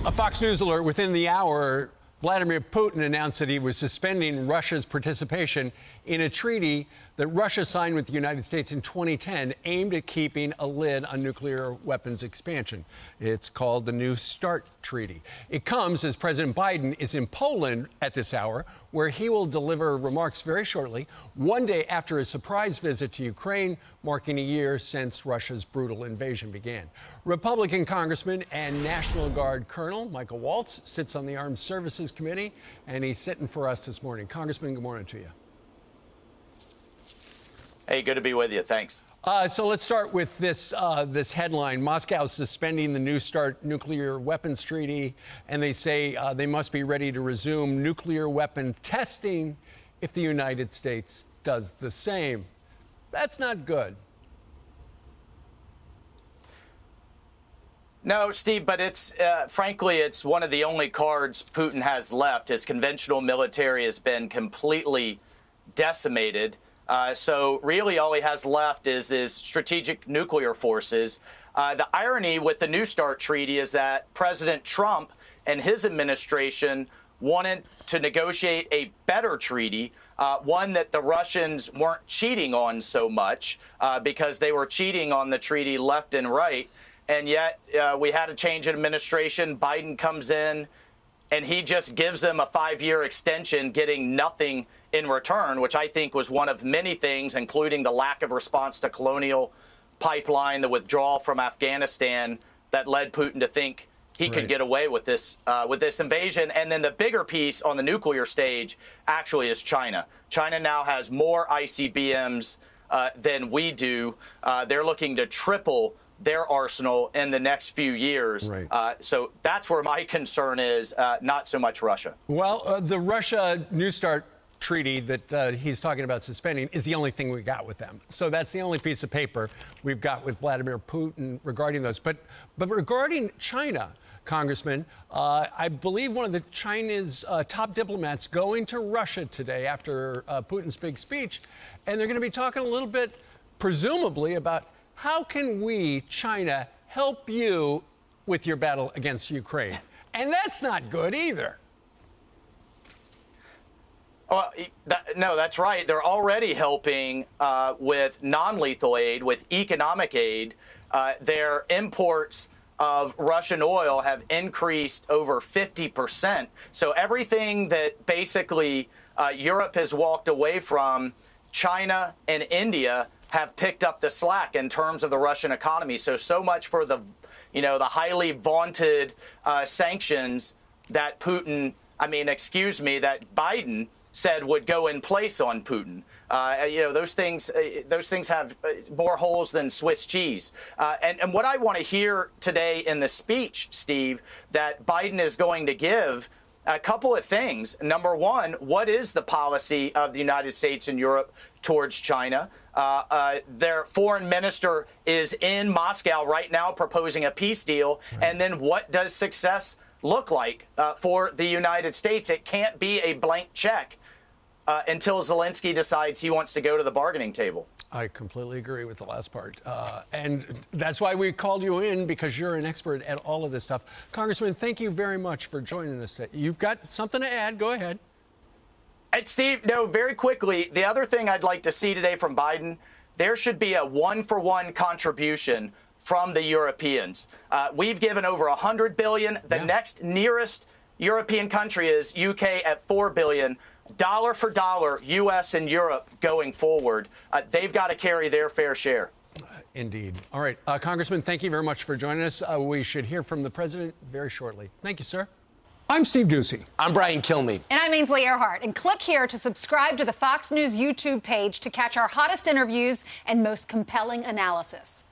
A Fox News alert within the hour. Vladimir Putin announced that he was suspending Russia's participation in a treaty that Russia signed with the United States in 2010 aimed at keeping a lid on nuclear weapons expansion. It's called the New START Treaty. It comes as President Biden is in Poland at this hour, where he will deliver remarks very shortly, one day after a surprise visit to Ukraine, marking a year since Russia's brutal invasion began. Republican Congressman and National Guard Colonel Michael Waltz sits on the Armed Services Committee, and he's sitting for us this morning. Congressman, good morning to you. Hey, good to be with you. Thanks. So let's start with this headline. Moscow suspending the New START nuclear weapons treaty, and they say they must be ready to resume nuclear weapon testing if the United States does the same. That's not good. No, Steve, but it's frankly, it's one of the only cards Putin has left. His conventional military has been completely decimated. So really all he has left is his strategic nuclear forces. The irony with the New START treaty is that President Trump and his administration wanted to negotiate a better treaty, one that the Russians weren't cheating on so much because they were cheating on the treaty left and right. And yet we had a change in administration. Biden comes in and he just gives them a 5-year extension, getting nothing in return, which I think was one of many things, including the lack of response to Colonial Pipeline, the withdrawal from Afghanistan, that led Putin to think he could get away with this invasion. And then the bigger piece on the nuclear stage actually is China. China now has more ICBMs than we do. They're looking to triple their arsenal in the next few years. Right. So that's where my concern is, not so much Russia. Well, the Russia New START treaty that he's talking about suspending is the only thing we got with them. So that's the only piece of paper we've got with Vladimir Putin regarding those. But regarding China, Congressman, I believe one of the China's top diplomats going to Russia today after Putin's big speech, and they're going to be talking a little bit, presumably, about how can we, China, help you with your battle against Ukraine? And that's not good either. No, that's right. They're already helping with non-lethal aid, with economic aid. Their imports of Russian oil have increased over 50%. So everything that basically Europe has walked away from, China and India have picked up the slack in terms of the Russian economy. So much for the highly vaunted sanctions that that Biden said would go in place on Putin. Those things have more holes than Swiss cheese. And what I want to hear today in the speech, Steve, that Biden is going to give, a couple of things. Number one, what is the policy of the United States and Europe towards China? Their foreign minister is in Moscow right now proposing a peace deal. Right. And then what does success look like for the United States? It can't be a blank check until Zelensky decides he wants to go to the bargaining table. I completely agree with the last part. And that's why we called you in, because you're an expert at all of this stuff. Congressman, thank you very much for joining us today. You've got something to add. Go ahead. And Steve, no, very quickly, the other thing I'd like to see today from Biden, there should be a one-for-one contribution from the Europeans. We've given over $100 billion. The next nearest European country is UK at $4 billion. Dollar for dollar, U.S. and Europe going forward. They've got to carry their fair share. Indeed. All right. Congressman, thank you very much for joining us. We should hear from the president very shortly. Thank you, sir. I'm Steve Doocy. I'm Brian Kilmeade. And I'm Ainsley Earhart. And click here to subscribe to the Fox News YouTube page to catch our hottest interviews and most compelling analysis.